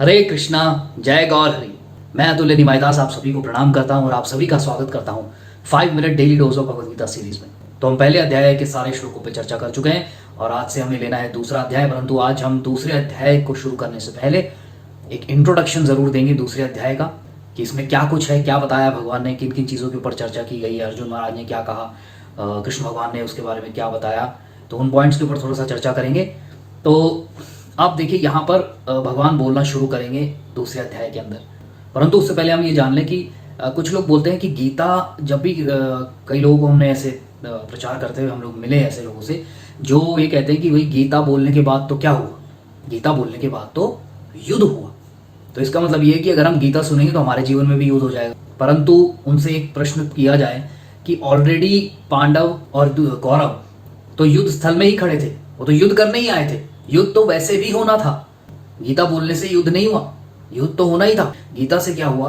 हरे कृष्णा, जय गौर हरि। मैं अतुल्य निमायदास आप सभी को प्रणाम करता हूं और आप सभी का स्वागत करता हूं 5 minute daily dose of Bhagavad Gita series में। तो हम पहले अध्याय के सारे श्लोकों पर चर्चा कर चुके हैं और आज से हमें लेना है दूसरा अध्याय। परंतु आज हम दूसरे अध्याय को शुरू करने से पहले एक इंट्रोडक्शन जरूर देंगे दूसरे अध्याय का, कि इसमें क्या कुछ है, क्या बताया भगवान ने, किन किन चीज़ों के ऊपर चर्चा की गई है, अर्जुन महाराज ने क्या कहा, कृष्ण भगवान ने उसके बारे में क्या बताया। तो उन पॉइंट्स के ऊपर थोड़ा सा चर्चा करेंगे। तो आप देखिए, यहाँ पर भगवान बोलना शुरू करेंगे दूसरे अध्याय के अंदर। परंतु उससे पहले हम ये जान लें कि कुछ लोग बोलते हैं कि गीता, जब भी कई लोगों को हमने ऐसे प्रचार करते हुए हम लोग मिले ऐसे लोगों से जो ये कहते हैं कि भाई गीता बोलने के बाद तो क्या हुआ, गीता बोलने के बाद तो युद्ध हुआ। तो इसका मतलब ये है कि अगर हम गीता सुनेंगे तो हमारे जीवन में भी युद्ध हो जाएगा। परंतु उनसे एक प्रश्न किया जाए कि ऑलरेडी पांडव और कौरव तो युद्ध स्थल में ही खड़े थे, वो तो युद्ध करने ही आए थे। युद्ध तो वैसे भी होना था, गीता बोलने से युद्ध नहीं हुआ, युद्ध तो होना ही था। गीता से क्या हुआ,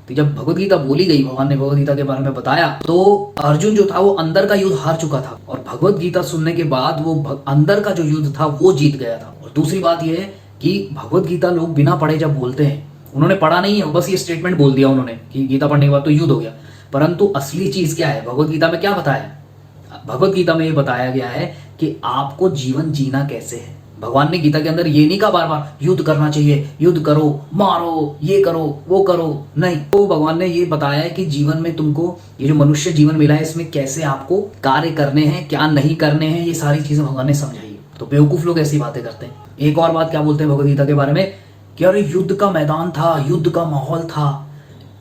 तो जब भगवद गीता बोली गई, भगवान ने भगवद गीता के बारे में बताया, तो अर्जुन जो था वो अंदर का युद्ध हार चुका था और भगवद गीता सुनने के बाद वो अंदर का जो युद्ध था वो जीत गया था। और दूसरी बात यह है कि भगवद गीता लोग बिना पढ़े जब बोलते हैं, उन्होंने पढ़ा नहीं है, बस ये स्टेटमेंट बोल दिया उन्होंने कि गीता पढ़ने के बाद तो युद्ध हो गया। परंतु असली चीज क्या है, भगवद गीता में क्या बताया? भगवद गीता में ये बताया गया है कि आपको जीवन जीना कैसे है। भगवान ने गीता के अंदर ये नहीं कहा बार बार युद्ध करना चाहिए, युद्ध करो, मारो, ये करो, वो करो, नहीं। तो भगवान ने ये बताया है कि जीवन में तुमको ये जो मनुष्य जीवन मिला है इसमें कैसे आपको कार्य करने हैं, क्या नहीं करने हैं, ये सारी चीजें भगवान ने समझाई है। तो बेवकूफ लोग ऐसी बातें करते हैं। एक और बात क्या बोलते हैं भगवद गीता के बारे में कि अरे युद्ध का मैदान था, युद्ध का माहौल था,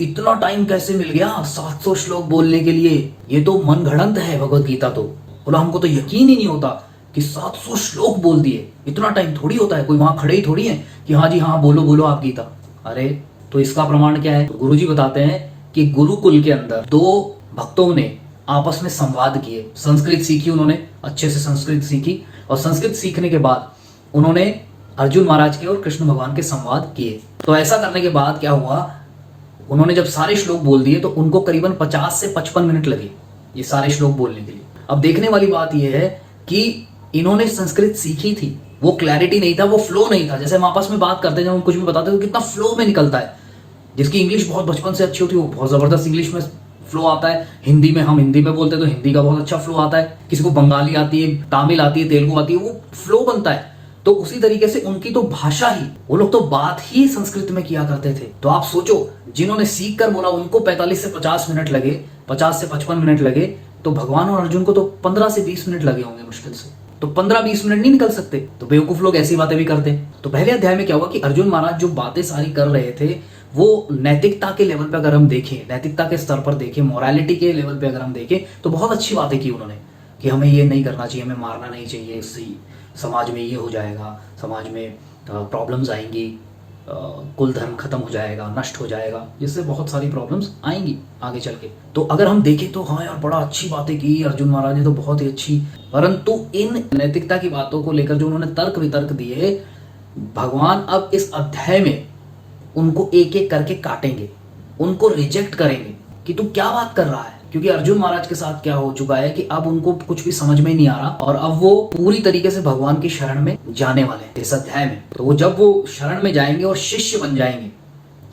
इतना टाइम कैसे मिल गया 700 श्लोक बोलने के लिए, ये तो मन घड़ंत है भगवद गीता। तो बोला हमको तो यकीन ही नहीं होता कि 700 श्लोक बोल दिए, इतना टाइम थोड़ी होता है, कोई वहां खड़े ही थोड़ी है कि हाँ जी हाँ बोलो बोलो आप गीता। अरे तो इसका प्रमाण क्या है? तो गुरुजी बताते हैं कि गुरुकुल के अंदर दो भक्तों ने आपस में संवाद किए, संस्कृत सीखी, उन्होंने अच्छे से संस्कृत सीखी और संस्कृत सीखने के बाद उन्होंने अर्जुन महाराज के और कृष्ण भगवान के संवाद किए। तो ऐसा करने के बाद क्या हुआ, उन्होंने जब सारे श्लोक बोल दिए तो उनको करीबन 50 से 55 मिनट लगे ये सारे श्लोक बोलने के लिए। अब देखने वाली बात यह है कि इन्होंने संस्कृत सीखी थी, वो क्लैरिटी नहीं था, वो फ्लो नहीं था। जैसे हम आपस में बात करते हैं, जब हम कुछ भी बताते हैं तो कितना फ्लो में निकलता है। जिसकी इंग्लिश बहुत बचपन से अच्छी होती है वो बहुत जबरदस्त इंग्लिश में फ्लो आता है। हिंदी में हम हिंदी में बोलते हैं तो हिंदी का बहुत अच्छा फ्लो आता है। किसी को बंगाली आती है, तमिल आती है, तेलुगु आती है, वो फ्लो बनता है। तो उसी तरीके से उनकी तो भाषा ही, वो लोग तो बात ही संस्कृत में किया करते थे। तो आप सोचो, जिन्होंने सीख कर बोला उनको 45 से 50 मिनट लगे, 50 से 55 मिनट लगे, तो भगवान और अर्जुन को तो 15 से 20 मिनट लगे होंगे मुश्किल से। तो 15-20 मिनट नहीं निकल सकते। तो बेवकूफ लोग ऐसी बातें भी करते हैं। तो पहले अध्याय में क्या हुआ कि अर्जुन महाराज जो बातें सारी कर रहे थे वो नैतिकता के लेवल पे अगर हम देखें, नैतिकता के स्तर पर देखें, मोरालिटी के लेवल पे अगर हम देखें तो बहुत अच्छी बातें की उन्होंने कि हमें ये नहीं करना चाहिए, हमें मारना नहीं चाहिए, इससे समाज में ये हो जाएगा, समाज में प्रॉब्लम्स आएंगी, कुल धर्म खत्म हो जाएगा, नष्ट हो जाएगा, जिससे बहुत सारी प्रॉब्लम्स आएंगी आगे चल के। तो अगर हम देखें तो हाँ यार बड़ा अच्छी बातें की अर्जुन महाराज ने, तो बहुत ही अच्छी। परंतु इन नैतिकता की बातों को लेकर जो उन्होंने तर्क वितर्क दिए, भगवान अब इस अध्याय में उनको एक एक करके काटेंगे, उनको रिजेक्ट करेंगे कि तू क्या बात कर रहा है। क्योंकि अर्जुन महाराज के साथ क्या हो चुका है कि अब उनको कुछ भी समझ में नहीं आ रहा और अब वो पूरी तरीके से भगवान की शरण में जाने वाले हैं इस अध्याय में। तो वो जब वो शरण में जाएंगे और शिष्य बन जाएंगे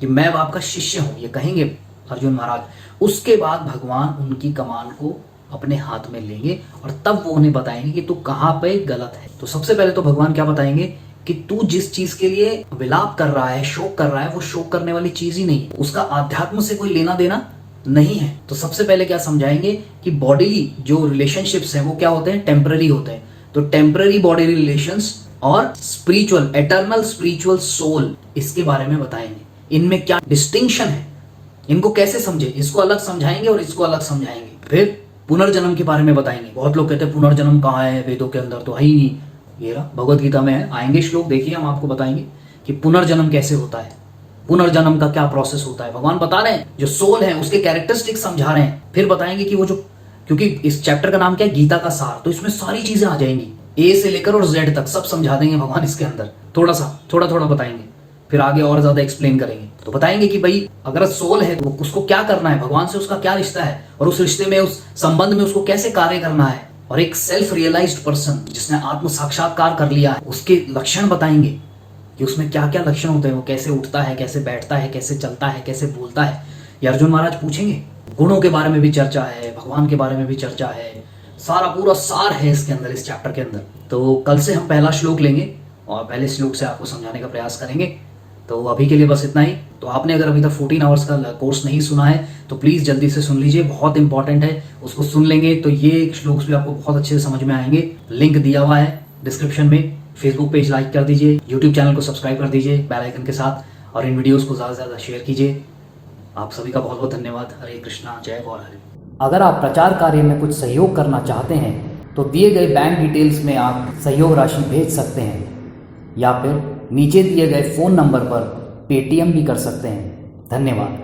कि मैं आपका शिष्य हूं, ये कहेंगे अर्जुन महाराज, उसके बाद भगवान उनकी कमान को अपने हाथ में लेंगे और तब वो उन्हें बताएंगे कि तू कहाँ पे गलत है। तो सबसे पहले तो भगवान क्या बताएंगे कि तू जिस चीज के लिए विलाप कर रहा है, शोक कर रहा है, वो शोक करने वाली चीज ही नहीं है, उसका आध्यात्म से कोई लेना देना नहीं है। तो सबसे पहले क्या समझाएंगे कि बॉडीली जो रिलेशनशिप्स हैं वो क्या होते हैं, टेम्पररी होते हैं। तो टेम्पररी बॉडी रिलेशंस और स्पिरिचुअल, एटर्नल स्पिरिचुअल सोल, इसके बारे में बताएंगे। इनमें क्या डिस्टिंक्शन है, इनको कैसे समझे, इसको अलग समझाएंगे और इसको अलग समझाएंगे। फिर पुनर्जन्म के बारे में बताएंगे। बहुत लोग कहते हैं पुनर्जन्म कहाँ है, वेदों के अंदर तो है ही नहीं, ये रहा भगवद गीता में है। आएंगे श्लोक, देखिए हम आपको बताएंगे कि पुनर्जन्म कैसे होता है, पुनर्जन्म का क्या प्रोसेस होता है। भगवान बता रहे हैं, जो सोल है उसके कैरेक्टरिस्टिक्स समझा रहे हैं। फिर बताएंगे कि वो जो, क्योंकि इस चैप्टर का नाम क्या है, गीता का सार, तो इसमें सारी चीजें आ जाएंगी, ए से लेकर और जेड तक सब समझा देंगे भगवान इसके अंदर। थोड़ा थोड़ा बताएंगे, फिर आगे और ज्यादा एक्सप्लेन करेंगे। तो बताएंगे कि भाई अगर सोल है तो उसको क्या करना है, भगवान से उसका क्या रिश्ता है और उस रिश्ते में, उस संबंध में उसको कैसे कार्य करना है। और एक सेल्फ रियलाइज्ड पर्सन जिसने आत्म साक्षात्कार कर लिया है, उसके लक्षण बताएंगे कि उसमें क्या क्या लक्षण होते हैं, वो कैसे उठता है, कैसे बैठता है, कैसे चलता है, कैसे बोलता है, ये अर्जुन महाराज पूछेंगे। गुणों के बारे में भी चर्चा है, भगवान के बारे में भी चर्चा है, सारा पूरा सार है इसके अंदर, इस चैप्टर के अंदर। तो कल से हम पहला श्लोक लेंगे और पहले श्लोक से आपको समझाने का प्रयास करेंगे। तो अभी के लिए बस इतना ही। तो आपने अगर अभी तक 14 आवर्स का कोर्स नहीं सुना है तो प्लीज़ जल्दी से सुन लीजिए, बहुत इंपॉर्टेंट है। उसको सुन लेंगे तो ये श्लोक्स भी आपको बहुत अच्छे से समझ में आएंगे। लिंक दिया हुआ है डिस्क्रिप्शन में। फेसबुक पेज लाइक कर दीजिए, यूट्यूब चैनल को सब्सक्राइब कर दीजिए बेल आइकन के साथ, और इन वीडियोज़ को ज़्यादा से ज़्यादा शेयर कीजिए। आप सभी का बहुत बहुत धन्यवाद। हरे कृष्णा, जय गौर हरि। अगर आप प्रचार कार्य में कुछ सहयोग करना चाहते हैं तो दिए गए बैंक डिटेल्स में आप सहयोग राशि भेज सकते हैं, या फिर नीचे दिए गए फ़ोन नंबर पर पेटीएम भी कर सकते हैं। धन्यवाद।